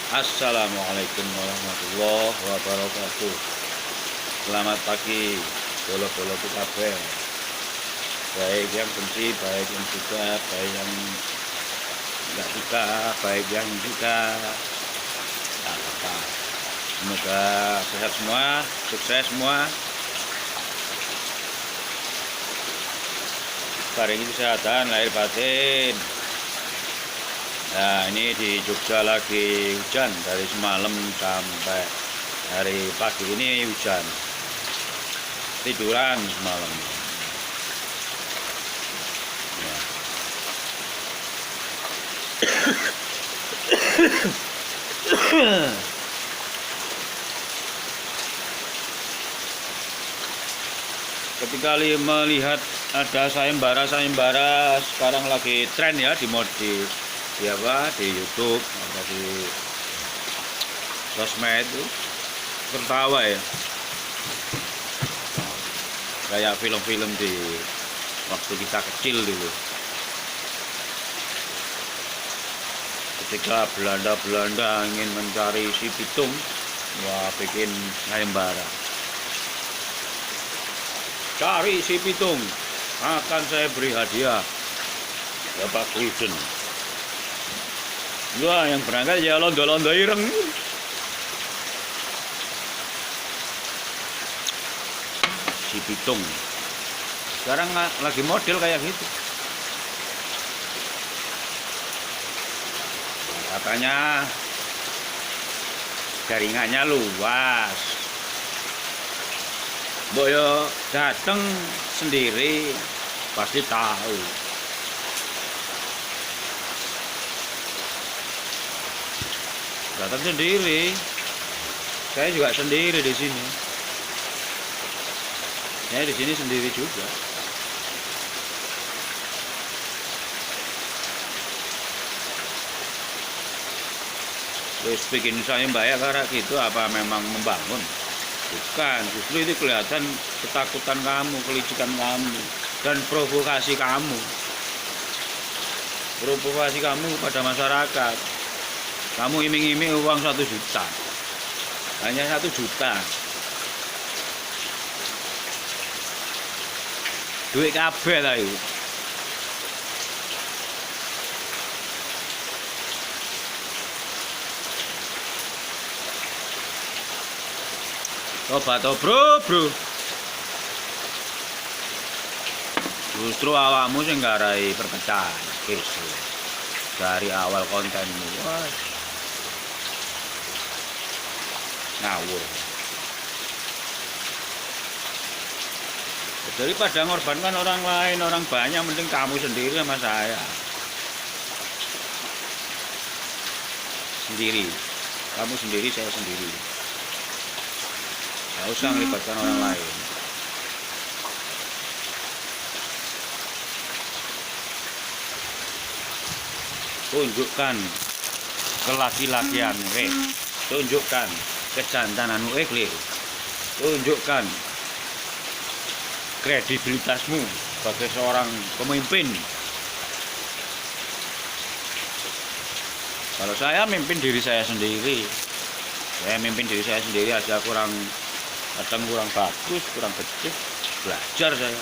Assalamualaikum warahmatullahi wabarakatuh. Selamat pagi, bolo-bolo kabeh. Baik yang benci, baik yang suka, baik yang tidak suka, baik yang suka. Tak apa. Semoga sehat semua, sukses semua. Paringi kesehatan lahir batin. Nah, ini di Jogja lagi hujan dari semalam sampai hari pagi ini hujan. Tiduran semalam. Ya. Ketika melihat ada sayembara sekarang lagi tren ya di di YouTube atau di sosmed itu tertawa ya, kayak film-film di waktu kita kecil dulu, ketika Belanda ingin mencari si pitung, wah bikin sayembara, cari si pitung akan saya beri hadiah berapa gulden. Wah, yang berangkat ya londo-londo ireng. Si pitung. Sekarang lagi model kayak gitu. Katanya jaringannya luas. Boyo dateng sendiri pasti tahu. Datang sendiri, saya juga sendiri di sini. Saya di sini sendiri juga. Terus bikin sayembara kayak gitu apa memang membangun? Bukan, justru itu kelihatan ketakutan kamu, kelicikan kamu, dan provokasi kamu. Provokasi kamu pada masyarakat. Kamu iming-iming uang 1 juta, hanya 1 juta, duit kabeh lah itu. Coba toh bro, justru awakmu sing nggarai perpecahan dari awal kontenmu. Wah, ngawur. Daripada ngorbankan orang lain, orang banyak, mending kamu sendiri sama saya. Sendiri. Kamu sendiri, saya sendiri. Gak usah melibatkan orang lain. Tunjukkan kelaki-lakian, tunjukkan kejantanan klir, tunjukkan kredibilitasmu sebagai seorang pemimpin. Kalau saya mimpin diri saya sendiri, aja kadang kurang bagus, kurang becus. Belajar dari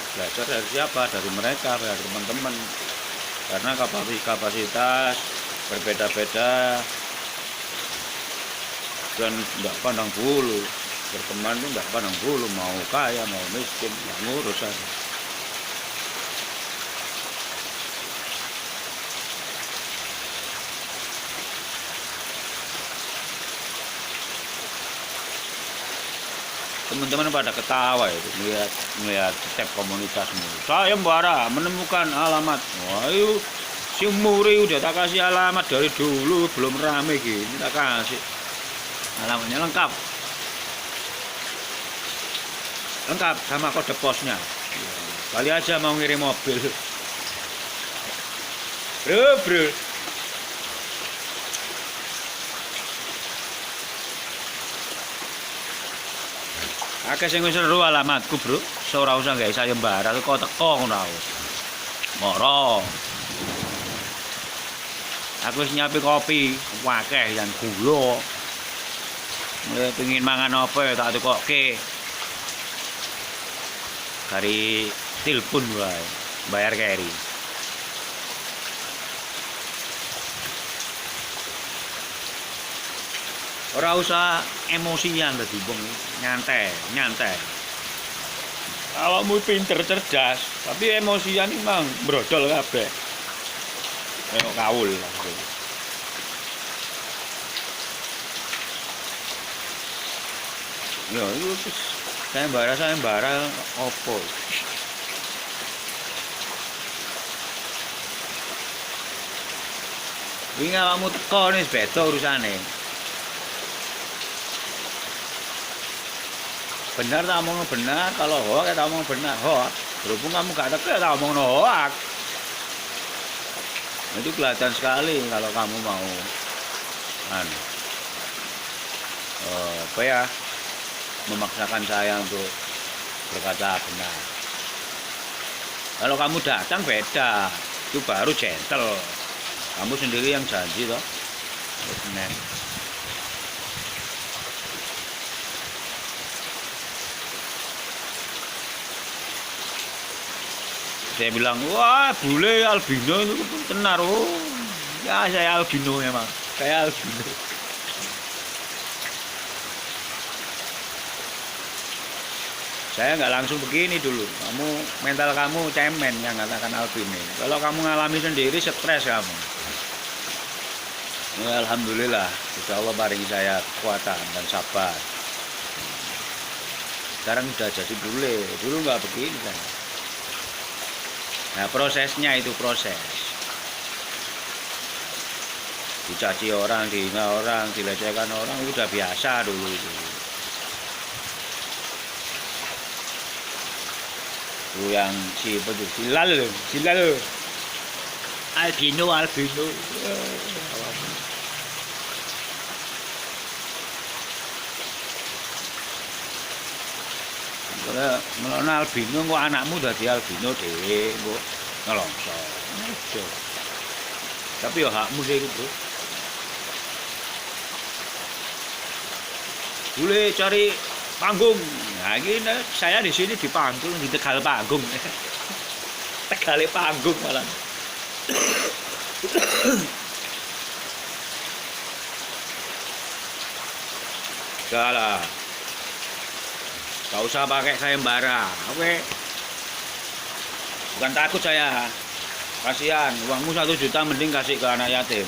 siapa? Dari mereka, dari teman-teman. Karena kapasitas berbeda-beda. Dan tidak pandang bulu, berteman itu tidak pandang bulu, mau kaya mau miskin, nggak ngurus aja. Teman-teman pada ketawa itu melihat step komunitasmu. Sayembara menemukan alamat. Wah, itu si Muri udah tak kasih alamat dari dulu, belum rame gini tak kasih. Alamatnya lengkap sama kode posnya. Kali aja mau ngirim mobil, bro. Akeh sing wis seru alamatku, bro. Ora usah gawe sayembara, teko ngono. Moro. Aku wis nyiapin kopi, wakeh yang gula. Pengin mangan apa ya tak tukokke. Kari telepon wae, bayar keri. Ora usah emosian dadi wong, nyantai, nyantai. Awakmu pinter cerdas, tapi emosian iki mang brodol kabeh. Kayak kawul. Ya itu wis sayembara opo. Wingi awakmu teko wis beda urusane. Benar tak omong benar, kalau hoak tak omong benar, hoak. Berhubung kamu gak teko tak omong hoak. Itu kelihatan sekali kalau kamu mau apa ya, memaksakan saya untuk berkata benar. Kalau kamu datang beda, itu baru gentle. Kamu sendiri yang janji toh. Benar. Saya bilang, wah bule albino itu tenar. Oh, ya saya albino memang. Saya albino. Saya nggak langsung begini dulu. Mental kamu cemen yang katakan albino. Kalau kamu ngalami sendiri, stres kamu. Ya, alhamdulillah, insya Allah paringi saya kekuatan dan sabar. Sekarang sudah jadi bule. Dulu nggak begini kan. Nah prosesnya itu proses. Dicaci orang, dihina orang, dilecehkan orang udah biasa dulu itu. Itu yang silal albino. Melono albino kok anakmu dadi albino dhewe kok ngelongso. Tapi ya hakmu sih itu, Bro. Boleh cari panggung. Nah, ini saya di sini di panggung, di Tegal panggung. Tegale panggung malah. Salah. Gak usah pakai sayembara, oke? Bukan takut saya, kasihan. Uangmu 1 juta mending kasih ke anak yatim.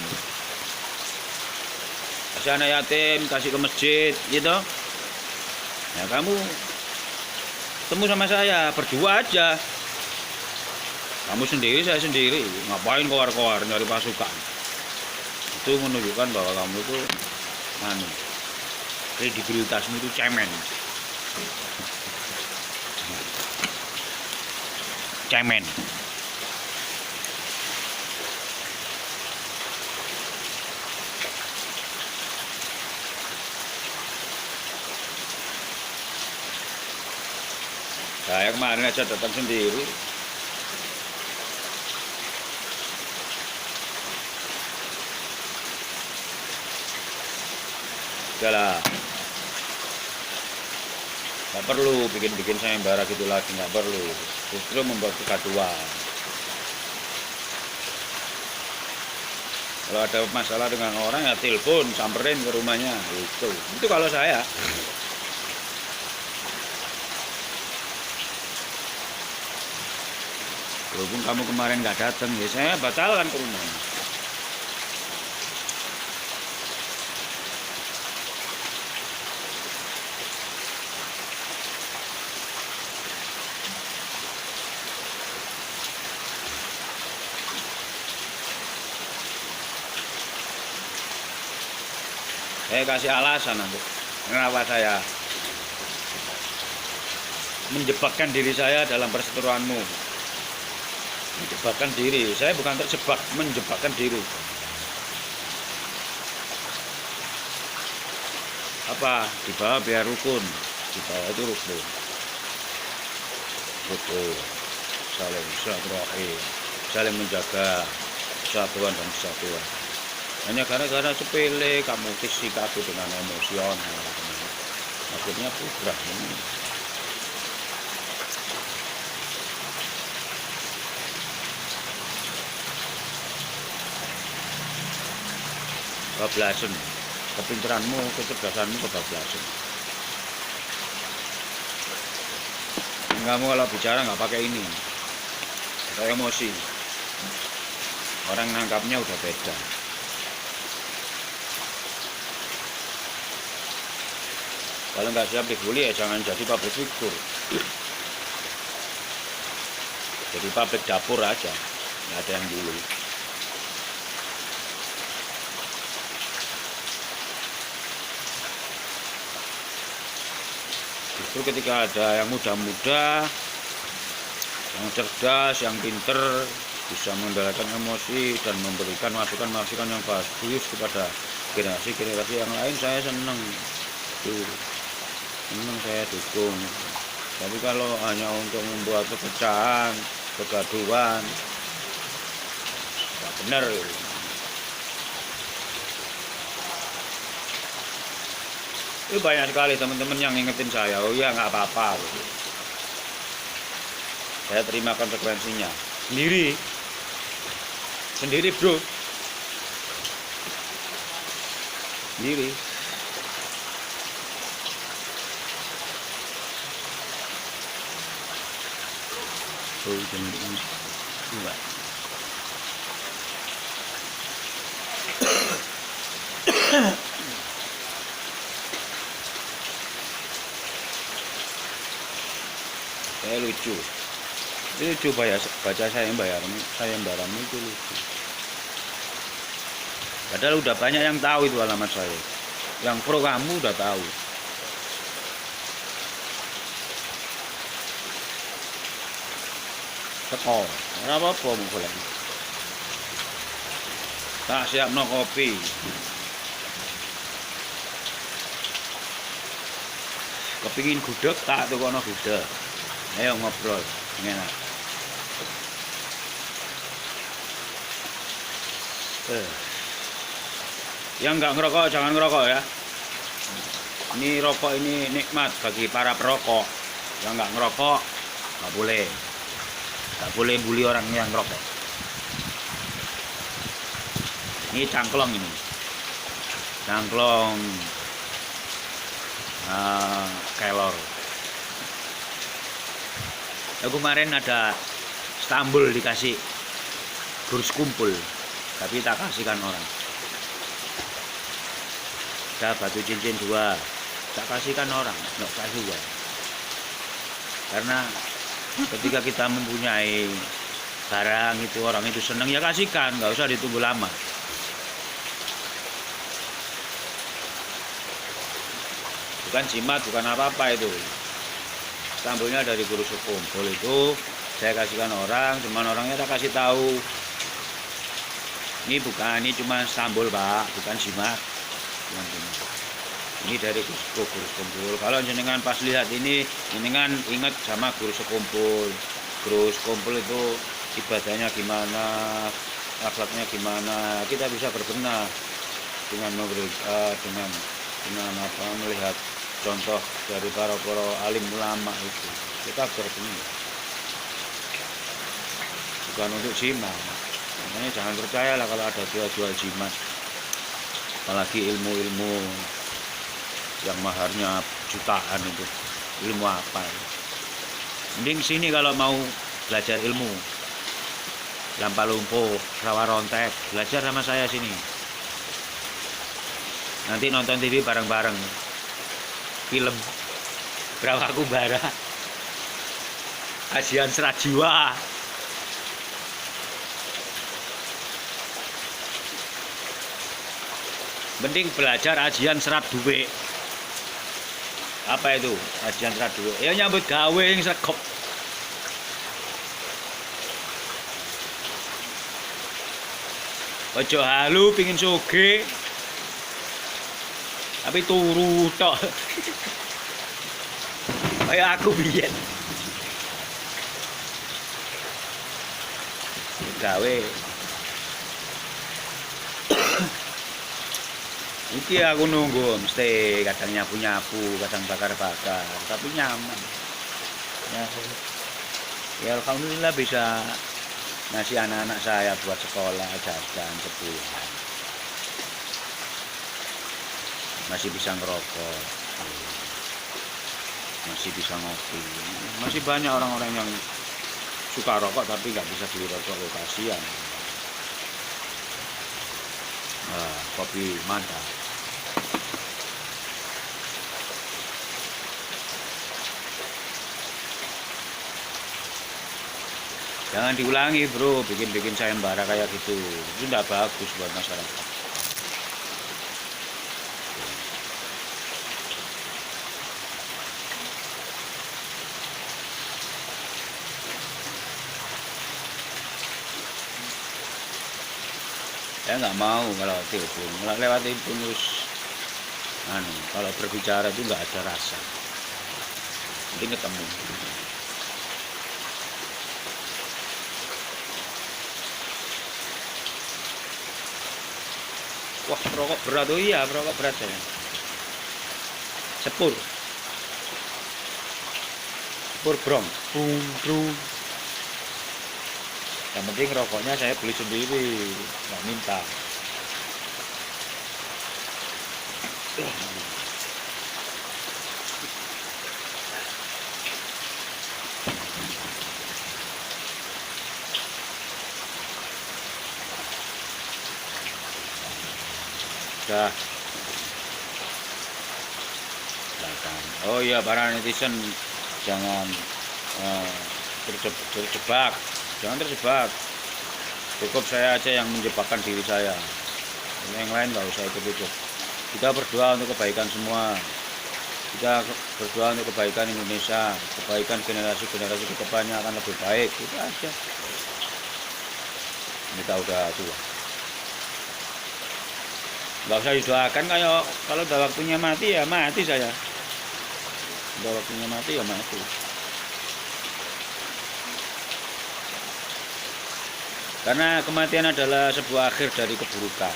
Kasih anak yatim, kasih ke masjid, gitu. Nah kamu ketemu sama saya, berdua aja. Kamu sendiri, saya sendiri. Ngapain keluar-keluar nyari pasukan? Itu menunjukkan bahwa kamu itu kredibilitasmu itu cemen. Cemen. Saya kemarin aja datang sendiri. Udahlah. Nggak perlu bikin-bikin sayembara gitu lagi, nggak perlu. Justru membuat kegaduhan. Kalau ada masalah dengan orang ya telepon, samperin ke rumahnya. Itu kalau saya. Walaupun kamu kemarin nggak datang, ya saya batalkan ke rumahnya. Saya kasih alasan nanti kenapa saya menjebakkan diri saya dalam perseteruanmu. Menjebakkan diri, saya bukan terjebak, menjebakkan diri. Apa? Di bawah biar rukun, di bawah itu rukun. Rukun, saling silaturahim, saling menjaga persatuan dan kesatuan. Hanya gara-gara sepele kamu sikapi dengan emosional, akhirnya bubrah ini. Kebablasan, kepintaranmu, kecerdasanmu kebablasan. Kamu kalau bicara nggak pakai ini, pakai emosi, orang nangkapnya udah beda. Kalau nggak siap dibully ya jangan jadi public figure. Jadi public dapur aja, nggak ada yang bully. Justru ketika ada yang muda-muda, yang cerdas, yang pinter, bisa mengendalikan emosi dan memberikan masukan-masukan yang bagus kepada generasi-generasi yang lain, saya senang. Senang, saya dukung. Tapi kalau hanya untuk membuat perpecahan, kegaduhan, tidak benar. Itu banyak sekali teman-teman yang ngingetin saya, oh ya nggak apa-apa. Saya terima konsekuensinya. Sendiri bro. Sendiri. Enggak. Saya lucu baca sayembaran itu lucu. Padahal udah banyak yang tahu itu alamat saya. Yang pro kamu udah tahu. Teko, ora apa-apa mung lagi. Tak siapno kopi. Kepingin gudeg tak tukono gudeg. Ayo ngobrol, enak. Yang nggak ngerokok jangan ngerokok ya. Ini rokok ini nikmat bagi para perokok. Yang nggak ngerokok nggak boleh. Nggak boleh bully orang yang ngerokok. Ini cangklong ini. Cangklong kelor. Ya, kemarin ada Istanbul dikasih kurus kumpul, tapi tak kasihkan orang. Ada batu cincin 2, tak kasihkan orang, nggak kasih ya. Karena ketika kita mempunyai barang itu orang itu senang ya kasihkan, nggak usah ditunggu lama. Bukan jimat, bukan apa-apa itu. Sambulnya dari guru sekumpul itu saya kasihkan orang, cuman orangnya tak kasih tahu. Ini cuma sambul pak, bukan jimat. Ini dari guru sekumpul. Kalau jenengan pas lihat ini, jenengan ingat sama guru sekumpul. Guru sekumpul itu ibadahnya gimana, akhlaknya gimana. Kita bisa berbenah dengan melihat contoh dari para alim ulama itu. Kita berbenah, bukan untuk jimat. Makanya jangan percayalah kalau ada jual jimat, apalagi ilmu-ilmu yang maharnya jutaan itu. Ilmu apa? Mending sini kalau mau belajar ilmu, Lampa Lumpuh, Rawarontek, belajar sama saya sini. Nanti nonton TV bareng-bareng. Film Brawaku Bara, Ajian Serat Jiwa. Penting belajar ajian serat duwe. Apa itu ajian serat duwe? Ya nyambut gawe yang sekop. Ojo halu pingin soge, tapi turu tok. Kayak aku biyen. Gawe Iki aku nunggu mesti kadang nyapu-nyapu, kadang bakar-bakar, tapi nyaman. Ya, ya alhamdulillah bisa ngasih anak-anak saya buat sekolah, jajan, sebulan. Masih bisa ngerokok, masih bisa ngopi. Masih banyak orang-orang yang suka rokok tapi nggak bisa beli rokok, kasihan. Kopi mantap. Jangan diulangi bro, bikin-bikin sayembara kayak gitu. Itu tidak bagus buat masyarakat. Saya nggak mau kalau telepon, lewat telepon kalau berbicara itu nggak ada rasa. Mungkin ketemu. Wah, rokok berat. Oh iya, rokok berat saya. Sepur brong. Bung. Yang penting rokoknya saya beli sendiri, nggak minta. Dah. Oh iya, para netizen jangan terjebak, jangan terjebak. Cukup saya aja yang menjebakkan diri saya. Yang lain nggak usah ikut-ikut. Kita berdoa untuk kebaikan semua. Kita berdoa untuk kebaikan Indonesia, kebaikan generasi-generasi kedepannya akan lebih baik. Itu aja. Kita udah tua. Nggak usah didoakan, kayak kalau udah waktunya mati ya mati saya. Udah waktunya mati ya mati. Karena kematian adalah sebuah akhir dari keburukan.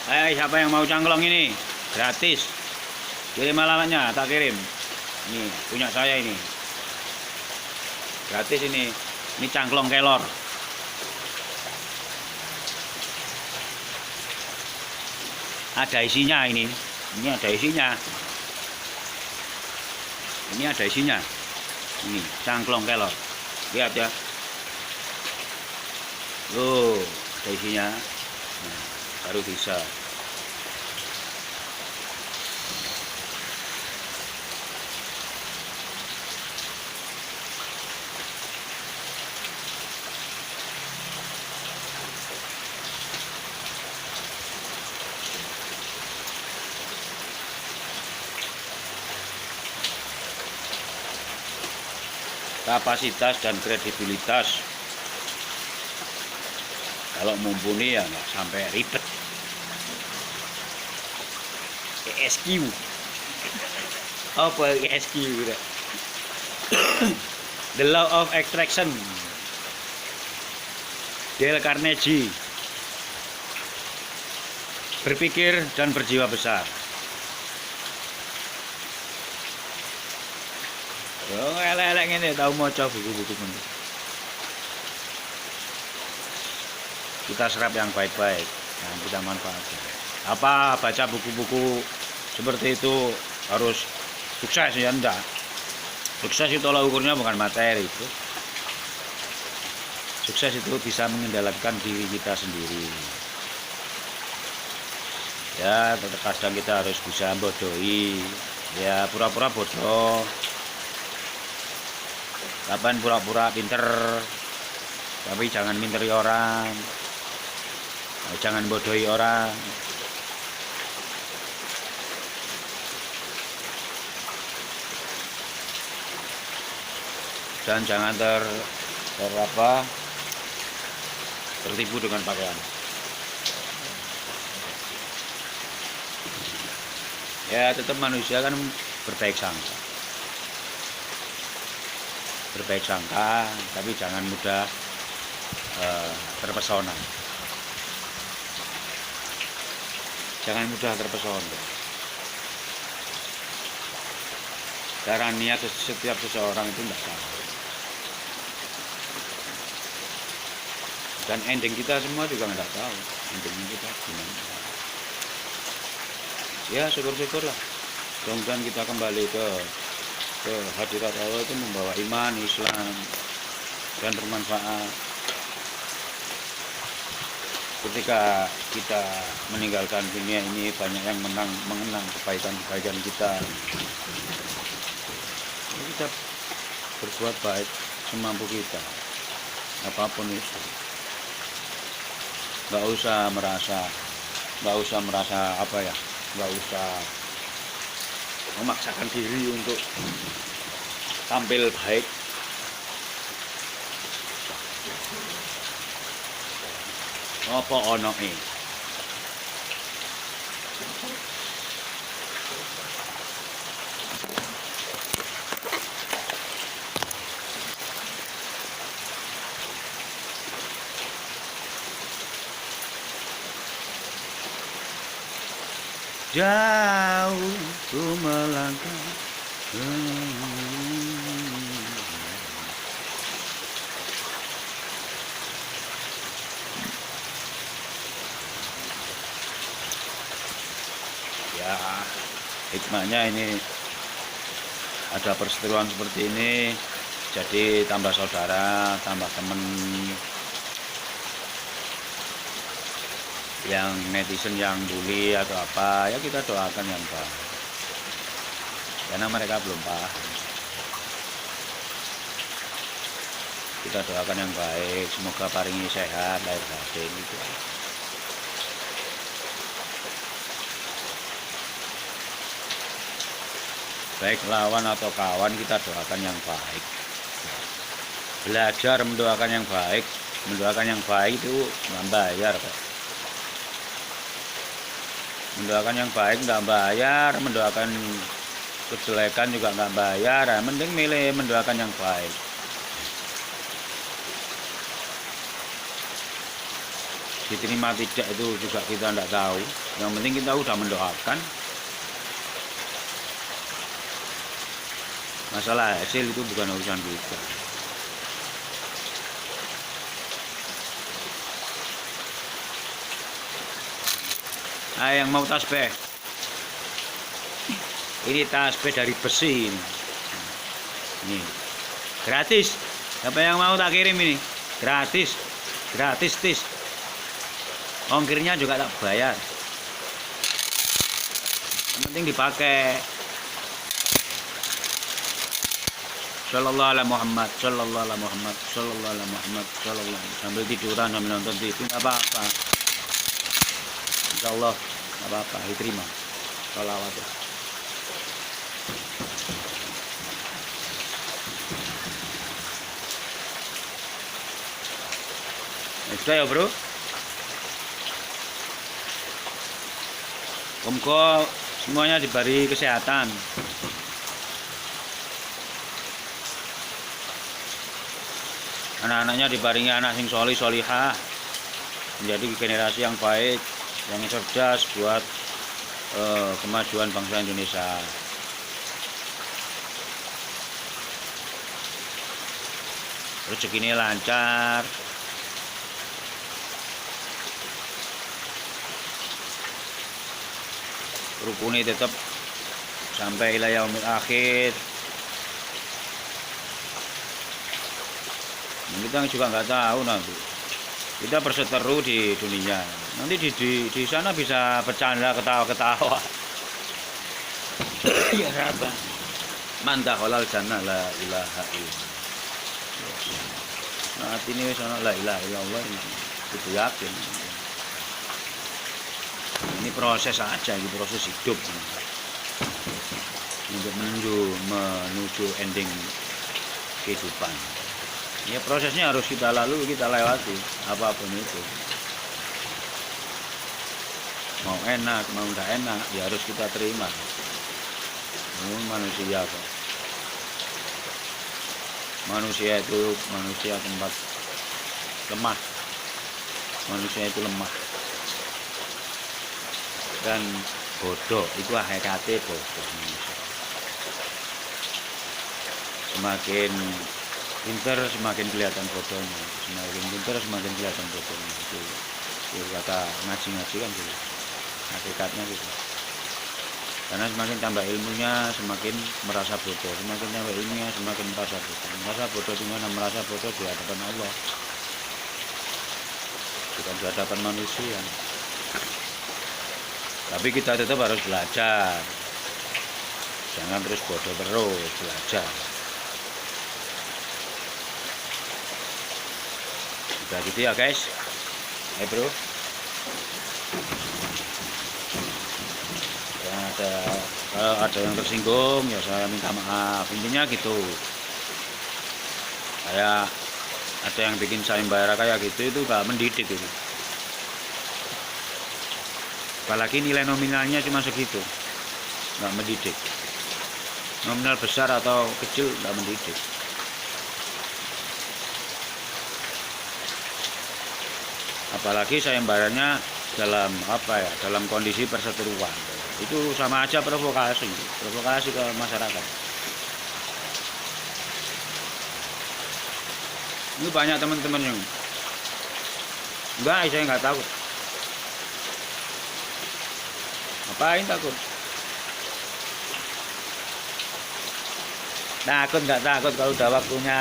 Hai, siapa yang mau cangklong ini? Gratis. Kirim alamatnya, tak kirim. Ini punya saya ini. Gratis ini. Ini cangklong kelor. Ada isinya ini. Ini ada isinya. Ini ada isinya. Ini cangklong kelor. Lihat ya. Loh, ada isinya. Nah, baru bisa. Kapasitas dan kredibilitas kalau mumpuni ya nggak sampai ribet. ESQ apa ESQ? The Law of Attraction, Dale Carnegie. Berpikir dan berjiwa besar. Oh, elek-elek ngene tau maca buku-buku meneh. Kita serap yang baik-baik dan kita manfaatkan. Apa baca buku-buku seperti itu harus sukses ya? Enggak. Sukses itu tolak ukurnya bukan materi itu. Sukses itu bisa mengendalikan diri kita sendiri. Ya, terkadang kita harus bisa bodohi. Ya, pura-pura bodoh. Kapan pura-pura pinter, tapi jangan minteri orang, jangan bodohi orang. Dan jangan tertipu dengan pakaian. Ya, tetap manusia kan berbaik sangka. berbaik sangka, tapi jangan mudah terpesona. Jangan mudah terpesona. Karena niat setiap seseorang itu tidak sama. Dan ending kita semua juga nggak tahu endingnya kita gimana. Ya syukur-syukurlah. Mudah-mudahan kita kembali ke hadirat Allah itu membawa iman, Islam, dan bermanfaat. Ketika kita meninggalkan dunia ini, banyak yang mengenang kebaikan-kebaikan kita. Kita berbuat baik semampu kita, apapun itu. Nggak usah merasa apa ya, nggak usah memaksakan diri untuk tampil baik. Apa ono jauh ku melangkah. Ya, hikmahnya ini ada perseteruan seperti ini, jadi tambah saudara, tambah teman. Yang netizen yang bully atau apa, ya kita doakan yang baik, karena mereka belum paham. Kita doakan yang baik, semoga paringi sehat lahir batin gitu. Baik lawan atau kawan, kita doakan yang baik. Belajar mendoakan yang baik, itu nggak bayar kok. Mendoakan yang baik nggak bayar, mendoakan kejelekan juga nggak bayar. Mending milih mendoakan yang baik. Diterima tidak itu juga kita nggak tahu. Yang penting kita udah mendoakan. Masalah hasil itu bukan urusan kita. Yang mau tasbih, ini tasbih dari besi ini gratis. Siapa yang mau tak kirim ini gratis tis, ongkirnya juga tak bayar, yang penting dipakai. Sallallahu alaihi Muhammad, sallallahu alaihi Muhammad, sallallahu alaihi Muhammad, sallallahu. Sambil tiduran, sambil nonton TV nggak apa-apa. Insyaallah nggak apa-apa, diterima. Sholawat ya. Sudah ya bro. Semoga semuanya diberi kesehatan. Anak-anaknya dibaringi anak sing solih solihah, menjadi generasi yang baik, yang cerdas buat kemajuan bangsa Indonesia. Rezekinya lancar, rukuni tetap sampai ila yaumil akhir. Kita juga nggak tahu nanti. Kita berseteru di dunia. Nanti di sana bisa bercanda, ketawa-ketawa. Ya Rabbah. Man dakhalal jannah la ilaha illallah. Nah, ini sana la ilaha illallah itu yakin. Ini proses aja, ini proses hidup. Untuk menuju ending kehidupan. Ya prosesnya harus kita lalui, kita lewati, apapun itu. Mau enak, mau nggak enak, ya harus kita terima. Manusia kok. manusia itu tempat lemah. Manusia itu lemah dan bodoh, itu hakikatnya bodoh. Semakin pinter semakin kelihatan bodohnya, semakin pinter semakin kelihatan bodohnya. Itu kata ngaji kan gitu, hakikatnya gitu. Karena semakin tambah ilmunya semakin merasa bodoh, semakin tambah ilmunya semakin merasa bodoh. Merasa bodoh di mana? Merasa bodoh di hadapan Allah, bukan di hadapan manusia. Tapi kita tetap harus belajar, jangan terus bodoh terus, belajar. Udah gitu ya guys. Bro, kalau ada yang tersinggung ya saya minta maaf, intinya gitu. Kayak ada yang bikin sayembara kayak gitu, itu gak mendidik itu. Apalagi nilai nominalnya cuma segitu, nggak mendidik. Nominal besar atau kecil nggak mendidik. Apalagi sayembaranya dalam apa ya, dalam kondisi perseteruan, itu sama aja provokasi ke masyarakat. Ini banyak teman-teman yang enggak, saya nggak takut. Ngapain takut? Takut nggak takut, kalau udah waktunya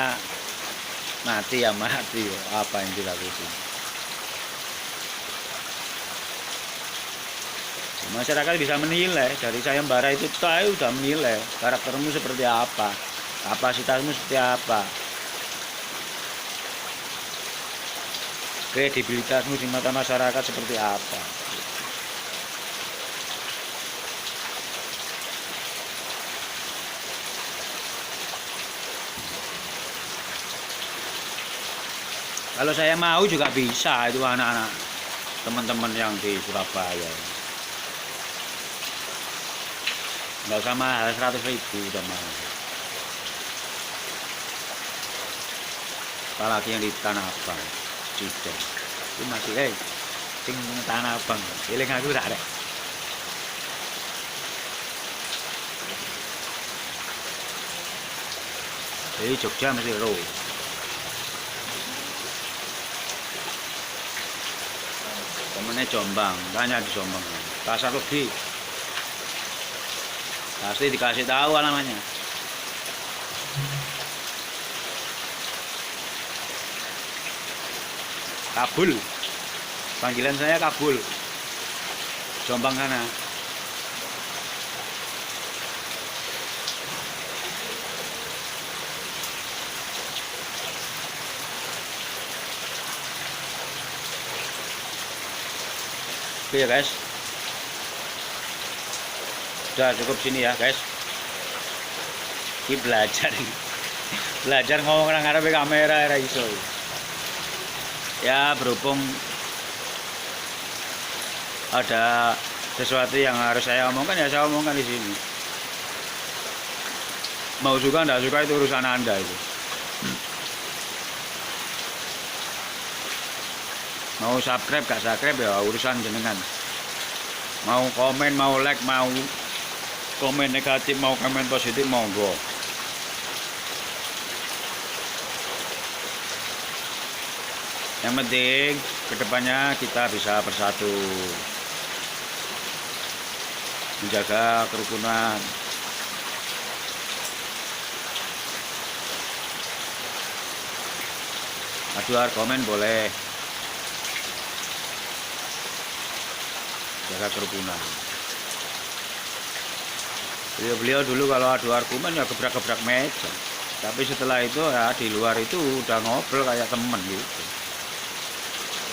mati ya mati. Apa yang dilakukan? Masyarakat bisa menilai dari sayembara itu, tahu udah menilai karaktermu seperti apa, kapasitasmu seperti apa, kredibilitasmu di mata masyarakat seperti apa. Kalau saya mau juga bisa, itu anak-anak teman-teman yang di Surabaya. Nggak usah mahal, 100.000 udah mahal. Apalagi yang di Tanah Abang, Cideng. Itu masih sing Tanah Abang, eling aku tak ada. Jadi Jogja masih ro. Temennya Jombang, tanya di Jombang, pasar Legi. Pasti dikasih tahu namanya. Kabul, panggilan saya Kabul, Jombang sana. Oke ya guys, udah cukup sini ya guys. Ini belajar ngomong nang ngarepe kamera era iso. Ya berhubung ada sesuatu yang harus saya omongkan, ya saya omongkan di sini. Mau suka nggak suka itu urusan Anda itu. Mau subscribe gak subscribe ya urusan jenengan. Mau komen, mau like, mau komen negatif, mau komen positif, monggo. Yang penting kedepannya kita bisa bersatu, menjaga kerukunan. Adu argumen boleh, jaga kerukunan. Beliau dulu kalau adu argumen ya gebrak-gebrak meja, tapi setelah itu ya di luar itu udah ngobrol kayak temen gitu,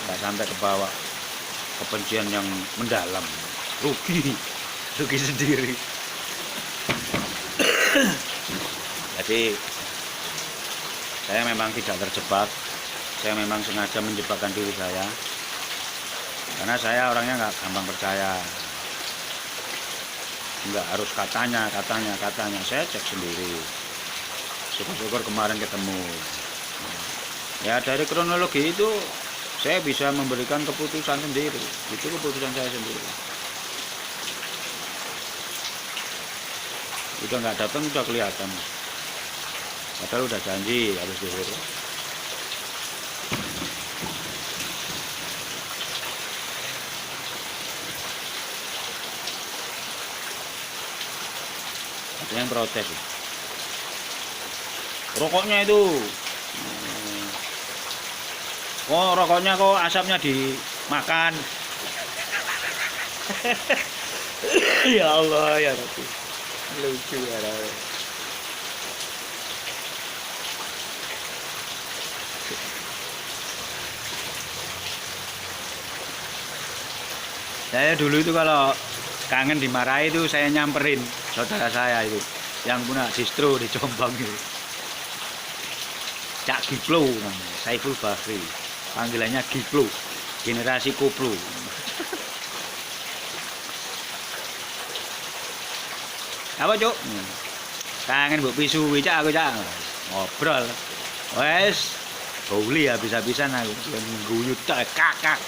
nggak sampai ke bawah kebencian yang mendalam. Rugi sendiri. Jadi saya memang tidak terjebak, saya memang sengaja menjebakkan diri saya. Karena saya orangnya nggak gampang percaya, nggak harus katanya, saya cek sendiri. syukur-syukur kemarin ketemu. Ya dari kronologi itu saya bisa memberikan keputusan sendiri. Itu keputusan saya sendiri. Udah nggak datang udah kelihatan. Padahal udah janji habis zuhur. Ada yang protes. Rokoknya itu, oh rokoknya kok asapnya dimakan. Ya Allah ya Rabbi, lucu ya Rabbi. Saya dulu itu kalau kangen dimarahi itu saya nyamperin saudara saya itu yang punya distro di Jombang itu. Cak Giplo namanya, Saiful Bahri. Panggilannya Giplo, generasi koplo. Apa, Cuk? Kangen mbok pisu iki Cak aku Cak. Ngobrol. Wes, bauli habis-habisan aku. Guyu Cak kakak.